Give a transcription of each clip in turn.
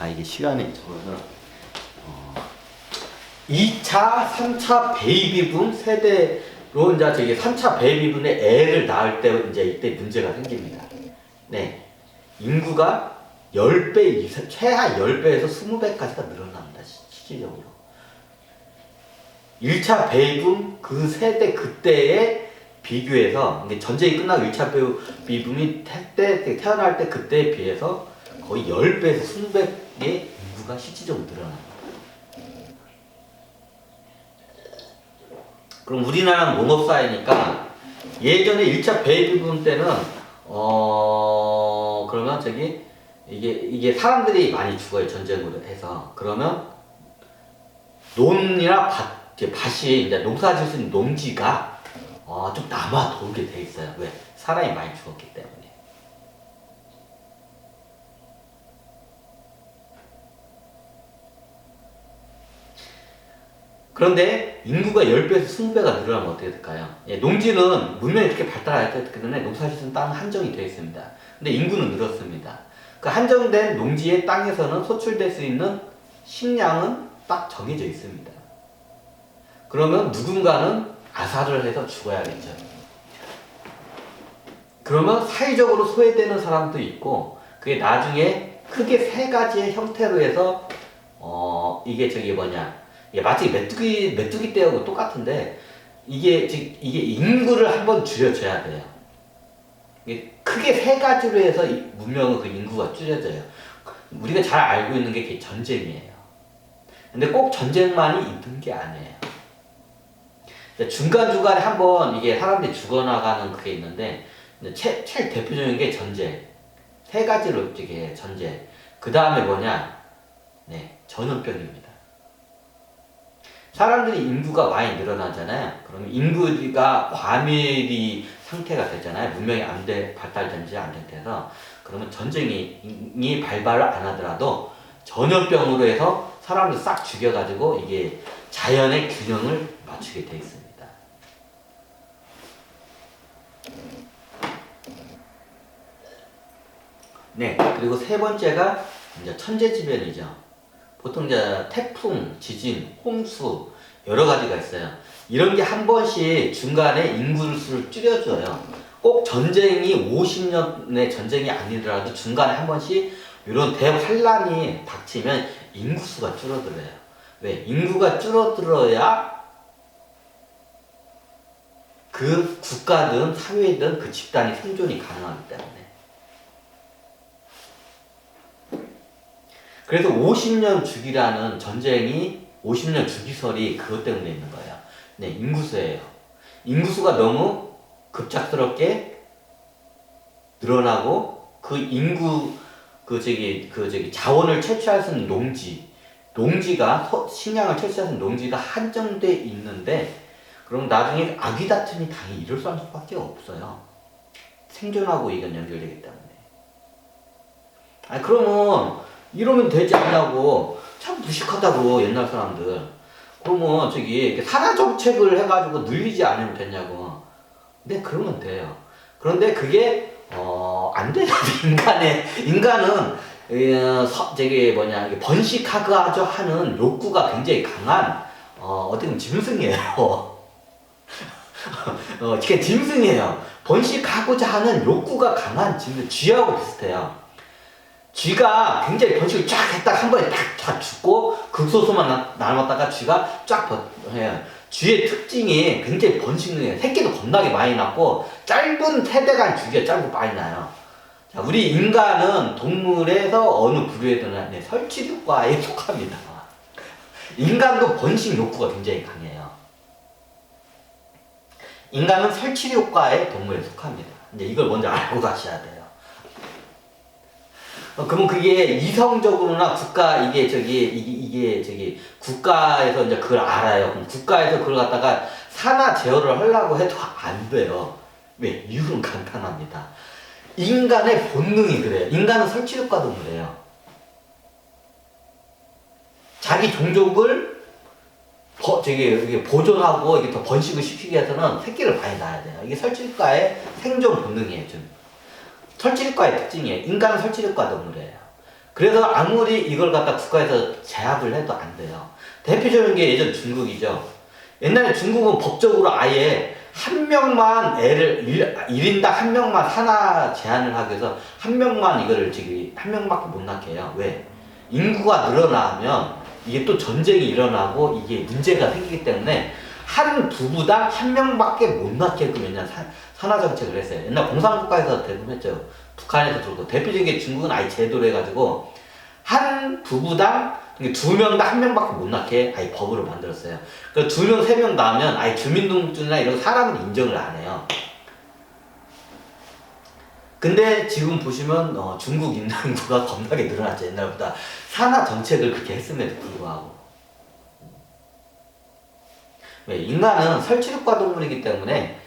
이게 시간이 적어서 2차, 3차 베이비붐 세대로 이제 저기 3차 베이비붐의 애를 낳을 때 이제 이때 문제가 생깁니다. 네. 인구가 10배 이상, 최하 10배에서 20배까지가 늘어납니다. 실질적으로. 1차 베이비붐 그 세대 그때에 비교해서 이게 전쟁이 끝나고 1차 베이비붐이 태어날 때 그때에 비해서 거의 10배에서 20배의 인구가 실질적으로 늘어납니다. 그럼 우리나라는 농업사회니까 예전에 1차 베이비붐 때는 그러면 저기 이게 사람들이 많이 죽어요. 전쟁으로 해서. 그러면 논이나 밭이 이제 농사 지을 수 있는 농지가 좀 남아 돌게 돼 있어요. 왜? 사람이 많이 죽었기 때문에. 그런데 인구가 10배에서 20배가 늘어나면 어떻게 될까요? 예, 농지는 문명이 그렇게 발달했기 때문에 농사짓는 땅은 한정이 되어 있습니다. 근데 인구는 늘었습니다. 그 한정된 농지의 땅에서는 소출될 수 있는 식량은 딱 정해져 있습니다. 그러면 누군가는 아사를 해서 죽어야겠죠. 그러면 사회적으로 소외되는 사람도 있고, 그게 나중에 크게 세 가지의 형태로 해서 이게 저기 뭐냐, 이게 마치 메뚜기 떼하고 똑같은데 이게 인구를 한번 줄여줘야 돼요. 이게 크게 세 가지로 해서 문명은 그 인구가 줄여져요. 우리가 잘 알고 있는 게 전쟁이에요. 근데 꼭 전쟁만이 있는 게 아니에요. 중간중간에 한번 이게 사람들이 죽어나가는 그게 있는데, 제일 대표적인 게 전쟁. 세 가지로 이게 전쟁. 그 다음에 뭐냐? 네, 전염병입니다. 사람들이 인구가 많이 늘어나잖아요. 그러면 인구가 과밀이 상태가 되잖아요. 문명이 발달된지 안 상태에서. 그러면 전쟁이 발발을 안 하더라도 전염병으로 해서 사람들 싹 죽여가지고 이게 자연의 균형을 맞추게 돼 있습니다. 네, 그리고 세 번째가 이제 천재지변이죠. 보통 이제 태풍, 지진, 홍수 여러 가지가 있어요. 이런 게 한 번씩 중간에 인구수를 줄여줘요. 꼭 전쟁이 50년의 전쟁이 아니더라도 중간에 한 번씩 이런 대환란이 닥치면 인구수가 줄어들어요. 왜? 인구가 줄어들어야 그 국가든 사회든 그 집단이 생존이 가능하기 때문에. 그래서 50년 주기라는 전쟁이 50년 주기설이 그것 때문에 있는 거예요. 네, 인구수예요. 인구수가 너무 급작스럽게 늘어나고 그 인구 자원을 채취할 수 있는 농지가 식량을 채취할 수 있는 농지가 한정돼 있는데, 그럼 나중에 아귀다툼이 당연히 일어날 수밖에 없어요. 생존하고 이건 연결되기 때문에. 그러면 이러면 되지 않냐고 참 무식하다고 옛날 사람들. 그러면 산하정책을 해가지고 늘리지 않으면 되냐고. 네, 그러면 돼요. 그런데 그게 안 돼요. 인간은 번식하고자 하는 욕구가 굉장히 강한 어떻게 보면 짐승이에요. 짐승이에요. 번식하고자 하는 욕구가 강한 짐승, 쥐하고 비슷해요. 쥐가 굉장히 번식을 쫙 했다가 한 번에 딱 죽고 극소수만 남았다가 쥐가 쫙 해요. 쥐의 특징이 굉장히 번식능이에요. 새끼도 겁나게 많이 낳고 짧은 세대간 쥐가 짧고 많이 나요. 자, 우리 인간은 동물에서 어느 부류에 드나 설치류과에 속합니다. 인간도 번식 욕구가 굉장히 강해요. 인간은 설치류과의 동물에 속합니다. 이제 이걸 먼저 알고 가셔야 돼요. 그러면 그게 이성적으로나 국가에서 이제 그걸 알아요. 그럼 국가에서 그걸 갖다가 산화 제어를 하려고 해도 안 돼요. 왜? 이유는 간단합니다. 인간의 본능이 그래요. 인간은 설치류과 동물이에요. 자기 종족을 보존하고 이게 더 번식을 시키기 위해서는 새끼를 많이 낳아야 돼요. 이게 설치류과의 생존 본능이에요. 설치류과의 특징이에요. 인간은 설치류과 동물이에요. 그래서 아무리 이걸 갖다 국가에서 제압을 해도 안 돼요. 대표적인 게 예전 중국이죠. 옛날에 중국은 법적으로 아예 한 명만 애를 1인당 한 명만 하나 제한을 하기 위해서 한 명만 이거를 저기 한 명밖에 못 낳게 해요. 왜? 인구가 늘어나면 이게 또 전쟁이 일어나고 이게 문제가 생기기 때문에 한 부부당 한 명밖에 못 낳게끔 옛날 산하 정책을 했어요. 옛날 공산국가에서 대부분 했죠. 북한에서 그렇고 대표적인 게 중국은 아예 제도를 해가지고 한 부부당 2명당 한 명밖에 못 낳게 아예 법으로 만들었어요. 그래서 2명, 3명 낳으면 아예 주민등록증이나 이런 사람은 인정을 안 해요. 근데 지금 보시면 중국 인구가 겁나게 늘어났죠. 옛날보다 산하 정책을 그렇게 했음에도 불구하고. 왜? 인간은 설치류과 동물이기 때문에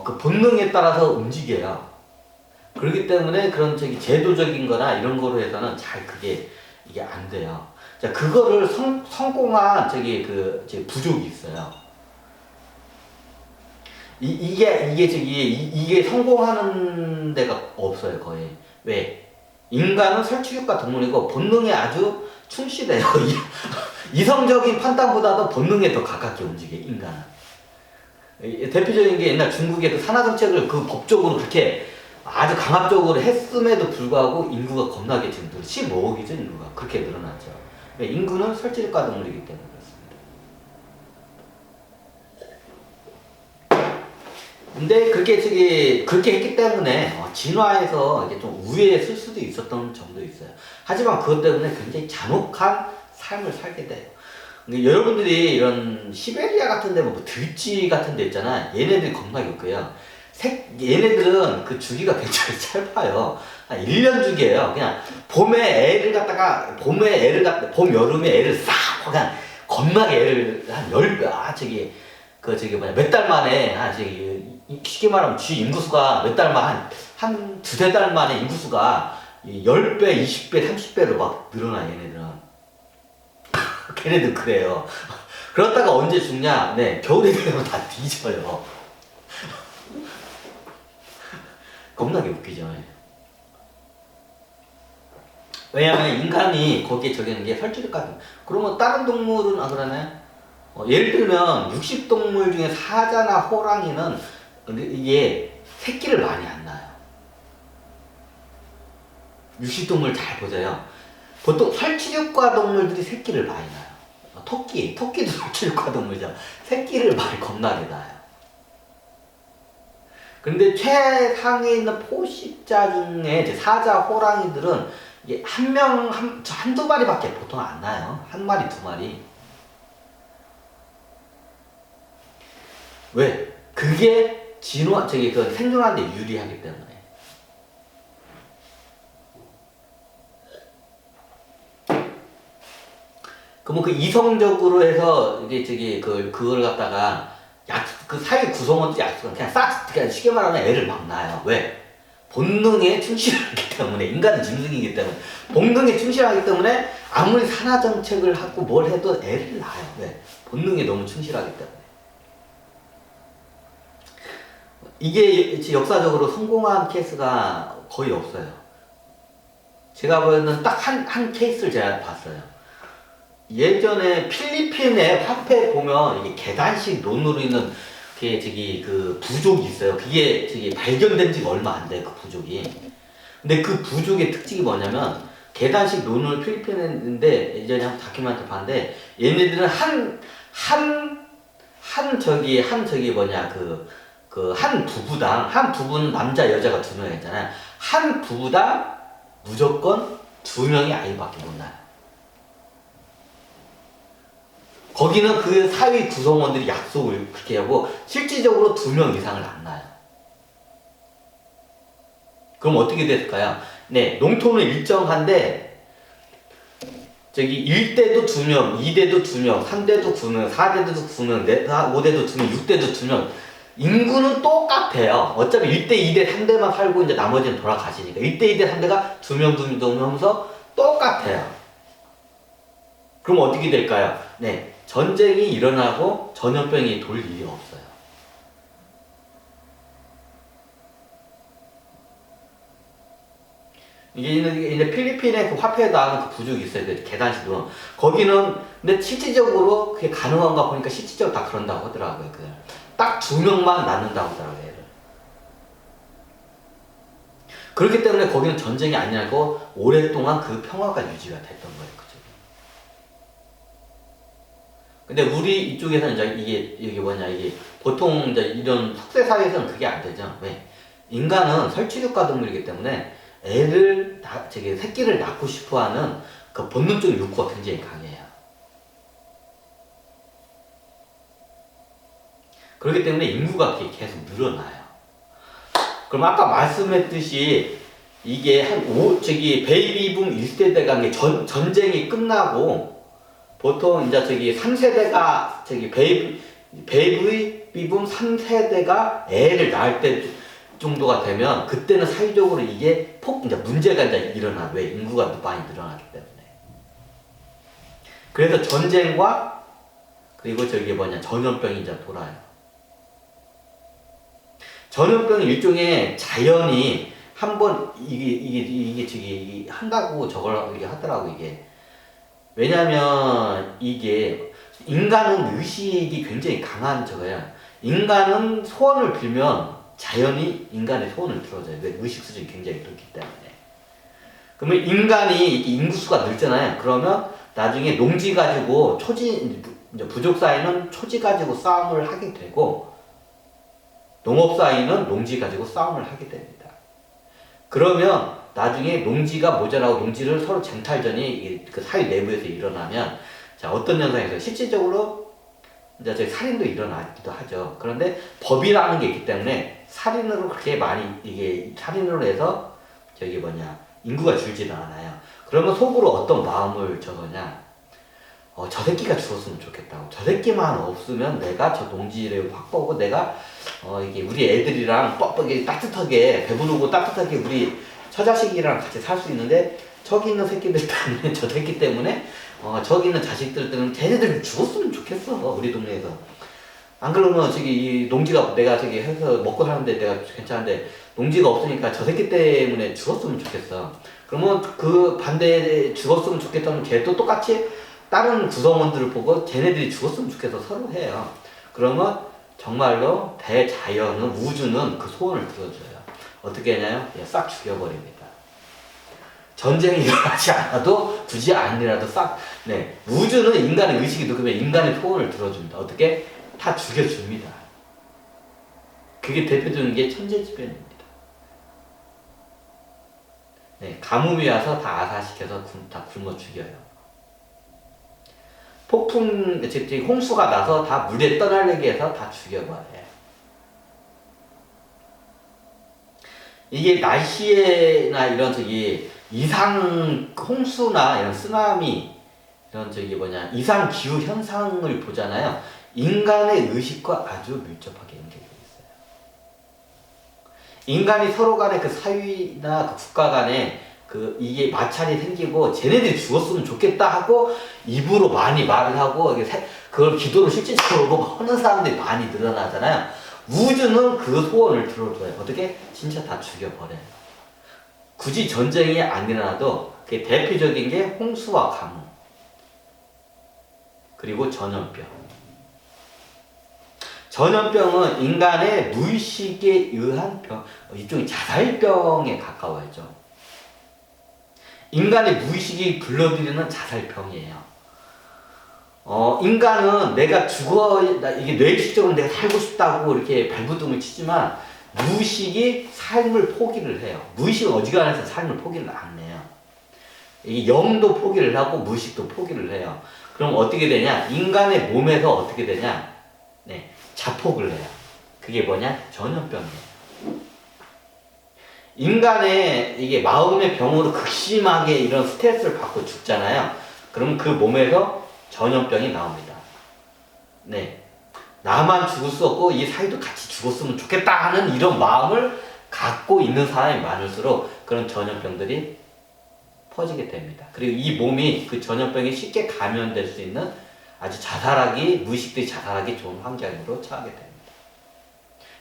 그 본능에 따라서 움직여요. 그렇기 때문에 그런 제도적인 거나 이런 거로 해서는 잘 이게 안 돼요. 자, 그거를 성공한 부족이 있어요. 이게 성공하는 데가 없어요, 거의. 왜? 인간은 설치류과 동물이고 본능에 아주 충실해요. 이성적인 판단보다도 본능에 더 가깝게 움직여요, 인간은. 대표적인 게 옛날 중국의 그 산하정책을 그 법적으로 그렇게 아주 강압적으로 했음에도 불구하고 인구가 겁나게 지금 15억이죠, 인구가. 그렇게 늘어났죠. 인구는 설치류과 동물이기 때문에 그렇습니다. 근데 그렇게 했기 때문에 진화에서 이게 좀 우위에 쓸 수도 있었던 점도 있어요. 하지만 그것 때문에 굉장히 잔혹한 삶을 살게 돼요. 여러분들이 이런 시베리아 같은 데 뭐 들쥐 같은 데 있잖아. 얘네들이 겁나게 웃겨요. 얘네들은 그 주기가 굉장히 짧아요. 한 1년 주기예요. 그냥 봄, 여름에 애를 싹, 그냥 겁나게 애를 한 몇 달 만에, 쉽게 말하면 쥐 인구수가 몇 달 만에, 한 두세 달 만에 인구수가 10배, 20배, 30배로 막 늘어나, 얘네들은. 걔네들 그래요. 그러다가 언제 죽냐? 네, 겨울이 되면 다 뒤져요. 겁나게 웃기죠. 왜냐면 인간이 거기에 적용하는 게 설치류과. 그러면 다른 동물은 안 그러나요? 예를 들면 육식동물 중에 사자나 호랑이는 이게 새끼를 많이 안 낳아요. 육식동물 잘 보세요. 보통 설치류과 동물들이 새끼를 많이 낳아요. 토끼도 설치류과 동물이죠. 새끼를 많이 겁나게 낳아요. 근데 최상에 있는 포식자 중에 사자, 호랑이들은 이게 한두 마리밖에 보통 안 나요. 한 마리, 두 마리. 왜? 그게 그 생존하는 데 유리하기 때문에. 그러면 그 이성적으로 해서 그걸 갖다가 그 사회 구성원들이 그냥 쉽게 말하면 애를 막 낳아요. 왜? 본능에 충실하기 때문에. 인간은 짐승이기 때문에 본능에 충실하기 때문에 아무리 산하정책을 하고 뭘 해도 애를 낳아요. 왜? 본능에 너무 충실하기 때문에. 이게 역사적으로 성공한 케이스가 거의 없어요. 제가 보는 딱 한 케이스를 제가 봤어요. 예전에 필리핀의 화폐 보면 이게 계단식 논으로 있는 그 부족이 있어요. 그게 발견된 지가 얼마 안 돼요, 그 부족이. 근데 그 부족의 특징이 뭐냐면 계단식 논을 필리핀에 있는데 예전에 한 다큐멘터리 봤는데 얘네들은 한 부부는 남자 여자가 2명 있잖아요. 한 부부당 무조건 2명의 아이밖에 못 낳아요. 거기는 그 사회 구성원들이 약속을 그렇게 하고 실질적으로 2명 이상을 안 낳아요. 그럼 어떻게 됐을까요? 네, 농토는 일정한데 1대도 2명, 2대도 2명, 3대도 2명, 4대도 2명, 5대도 2명, 6대도 2명. 인구는 똑같아요. 어차피 1대, 2대, 3대만 살고 이제 나머지는 돌아가시니까 1대, 2대, 3대가 2명, 2명 하면서 똑같아요. 그럼 어떻게 될까요? 네, 전쟁이 일어나고 전염병이 돌 일이 없어요. 이제 필리핀의 그 화폐에 나오는 그 부족이 있어요. 그 계단식으로. 거기는, 근데 실질적으로 그게 가능한가 보니까 실질적으로 다 그런다고 하더라고요. 딱 2명만 낳는다고 하더라고요, 애를. 그렇기 때문에 거기는 전쟁이 아니고 오랫동안 그 평화가 유지가 됐던 거예요. 그죠? 근데 우리 이쪽에서는 이제 이게 뭐냐, 이게 보통 이제 이런 석세 사회에서는 그게 안 되죠. 왜? 인간은 설치류과 동물이기 때문에 새끼를 낳고 싶어 하는 그 본능적인 욕구가 굉장히 강해요. 그렇기 때문에 인구가 계속 늘어나요. 그럼 아까 말씀했듯이 이게 베이비붐 1세대가 전쟁이 끝나고 보통 이제 3세대가 베이비붐 3세대가 애를 낳을 때 정도가 되면 그때는 사회적으로 이게 이제 문제가 이제 일어나. 왜? 인구가 많이 늘어나기 때문에. 그래서 전쟁과 그리고 전염병이 이제 돌아요. 전염병은 일종의 자연이 한번 이게 한다고 이게 하더라고, 이게. 왜냐면 이게 인간은 의식이 굉장히 강한 저거야. 인간은 소원을 빌면 자연이 인간의 소원을 들어줘요. 왜? 의식 수준이 굉장히 그렇기 때문에. 그러면 인간이 인구수가 늘잖아요. 그러면 나중에 농지 가지고 부족 사이는 초지 가지고 싸움을 하게 되고, 농업 사이는 농지 가지고 싸움을 하게 됩니다. 그러면 나중에 농지가 모자라고 농지를 서로 쟁탈전이 그 사회 내부에서 일어나면, 자, 어떤 현상에서 실질적으로 이제 살인도 일어나기도 하죠. 그런데 법이라는 게 있기 때문에 살인으로 그렇게 많이 살인으로 해서 인구가 줄지는 않아요. 그러면 속으로 어떤 마음을 저거냐? 저 새끼가 죽었으면 좋겠다고. 저 새끼만 없으면 내가 저 농지를 확보하고 내가 이게 우리 애들이랑 뻑뻑이 따뜻하게 배부르고 따뜻하게 우리 처자식이랑 같이 살 수 있는데, 저기 있는 새끼들 때문에 저 새끼 때문에 저기 있는 자식들 때문에 쟤네들 죽었으면 좋겠어, 우리 동네에서. 안 그러면 이 농지가 내가 해서 먹고 사는데 내가 괜찮은데 농지가 없으니까 저 새끼 때문에 죽었으면 좋겠어. 그러면 그 반대에 죽었으면 좋겠다면 걔도 똑같이 다른 구성원들을 보고 쟤네들이 죽었으면 좋겠어 서로 해요. 그러면 정말로 대자연은, 우주는 그 소원을 들어줘요. 어떻게 하냐요? 싹 죽여버립니다. 전쟁이 일어나지 않아도 굳이 아니라도 우주는 인간의 의식이 높으면 인간의 소원을 들어줍니다. 어떻게? 다 죽여줍니다. 그게 대표적인 게 천재지변입니다. 가뭄이 와서 다 아사시켜서 다 굶어 죽여요. 홍수가 나서 다 물에 떠날리게 해서 다 죽여버려요. 이게 날씨에나 이런 홍수나 이런 쓰나미, 이런 이상 기후 현상을 보잖아요. 인간의 의식과 아주 밀접하게 연결되어 있어요. 인간이 서로 간의 그 사회나 그 국가 간에 이게 마찰이 생기고 쟤네들이 죽었으면 좋겠다 하고 입으로 많이 말을 하고 그걸 기도로 실질적으로 하는 사람들이 많이 늘어나잖아요. 우주는 그 소원을 들어줘요. 어떻게? 진짜 다 죽여버려요. 굳이 전쟁이 안 일어나도 그게 대표적인 게 홍수와 가뭄, 그리고 전염병. 전염병은 인간의 무의식에 의한 병, 일종의 자살병에 가까워져. 인간의 무의식이 불러들이는 자살병이에요. 인간은 내가 이게 뇌의식적으로 내가 살고 싶다고 이렇게 발부둥을 치지만, 무의식이 삶을 포기를 해요. 무의식은 어지간해서 삶을 포기를 안 해요. 이 영도 포기를 하고 무의식도 포기를 해요. 그럼 어떻게 되냐? 인간의 몸에서 어떻게 되냐? 자폭을 해요. 그게 뭐냐? 전염병이에요. 인간의 이게 마음의 병으로 극심하게 이런 스트레스를 받고 죽잖아요. 그럼 그 몸에서 전염병이 나옵니다. 나만 죽을 수 없고 이 사이도 같이 죽었으면 좋겠다 하는 이런 마음을 갖고 있는 사람이 많을수록 그런 전염병들이 퍼지게 됩니다. 그리고 이 몸이 그 전염병에 쉽게 감염될 수 있는 아주 무의식들이 자살하기 좋은 환경으로 처하게 됩니다.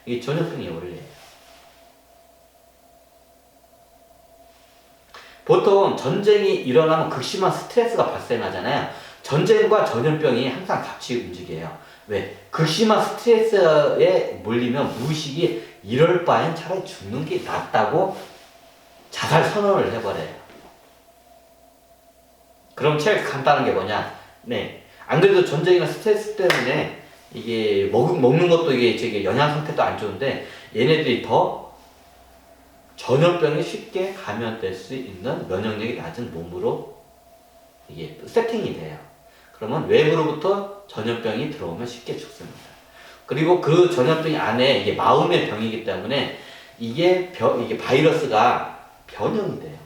이게 전염병의 원리예요. 전쟁이 일어나면 극심한 스트레스가 발생하잖아요. 전쟁과 전염병이 항상 같이 움직여요. 왜? 극심한 스트레스에 몰리면 무의식이 이럴 바엔 차라리 죽는 게 낫다고 자살 선언을 해버려요. 그럼 제일 간단한 게 뭐냐? 네. 안 그래도 전쟁이나 스트레스 때문에 이게 먹는 것도 이게 영양 상태도 안 좋은데 얘네들이 더 전염병에 쉽게 감염될 수 있는 면역력이 낮은 몸으로 이게 세팅이 돼요. 그러면 외부로부터 전염병이 들어오면 쉽게 죽습니다. 그리고 그 전염병 안에 이게 마음의 병이기 때문에 이게 바이러스가 변형이 돼요.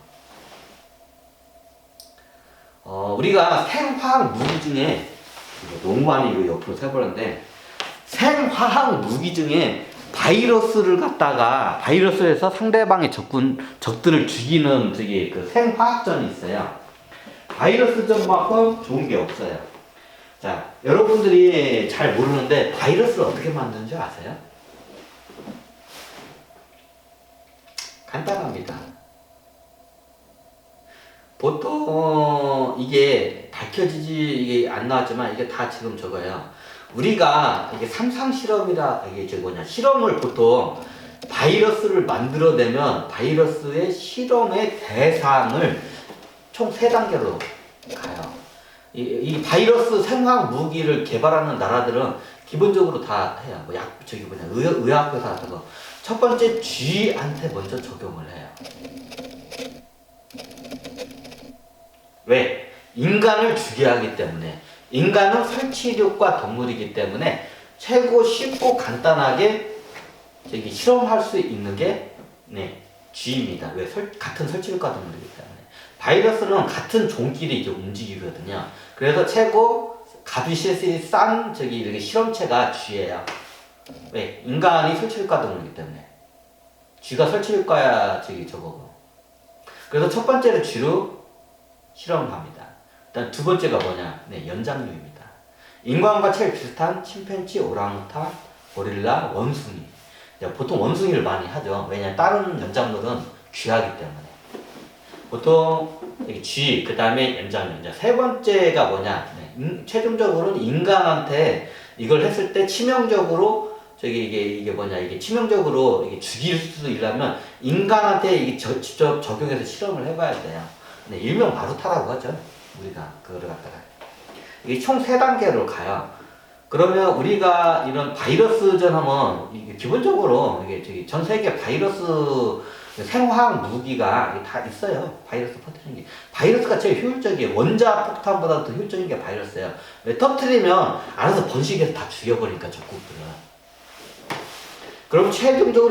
우리가 생화학 무기 중에 너무 많이 이거 옆으로 세버렸는데 생화학 무기 중에 바이러스를 갖다가 바이러스에서 상대방의 적들을 죽이는 그 생화학전이 있어요. 바이러스전만큼 좋은 게 없어요. 자, 여러분들이 잘 모르는데 바이러스를 어떻게 만드는지 아세요? 간단합니다. 보통 이게 밝혀지지 이게 안 나왔지만 이게 다 지금 저거예요. 우리가 이게 삼상 실험이라 이게 실험을 보통 바이러스를 만들어내면 바이러스의 실험의 대상을 총 3단계로 가요. 이 바이러스 생화학 무기를 개발하는 나라들은 기본적으로 다 해요. 의학회사 같은 거. 첫 번째 쥐한테 먼저 적용을 해요. 왜? 인간을 죽여야 하기 때문에. 인간은 설치류과 동물이기 때문에 최고 쉽고 간단하게 실험할 수 있는 게 쥐입니다. 왜? 같은 설치류과 동물이기 때문에. 바이러스는 같은 종끼리 움직이거든요. 그래서 최고 값이 싼 이렇게 실험체가 쥐예요. 왜? 인간이 설치류과 동물이기 때문에. 쥐가 설치류과야 저거고. 그래서 첫 번째로 쥐로 실험을 합니다. 일단 두 번째가 뭐냐? 연장류입니다. 인간과 제일 비슷한 침팬지, 오랑우탄, 고릴라, 원숭이. 보통 원숭이를 많이 하죠. 왜냐면 다른 연장물은 귀하기 때문에. 보통 쥐, 그 다음에 연장류. 세 번째가 뭐냐? 최종적으로는 인간한테 이걸 했을 때 치명적으로 이게 치명적으로 죽일 수 있려면 인간한테 이게 직접 적용해서 실험을 해봐야 돼요. 일명 마루타라고 하죠. 우리가 그거를 갖다가 이게 총 3단계로 가요. 그러면 우리가 이런 바이러스전 하면 이게 기본적으로 이게 전 세계 바이러스 생화학 무기가 다 있어요. 바이러스 퍼뜨리는 게. 바이러스가 제일 효율적이에요. 원자 폭탄보다 더 효율적인 게 바이러스예요. 왜? 터뜨리면 알아서 번식해서 다 죽여버리니까 적국들은. 그럼 최종적으로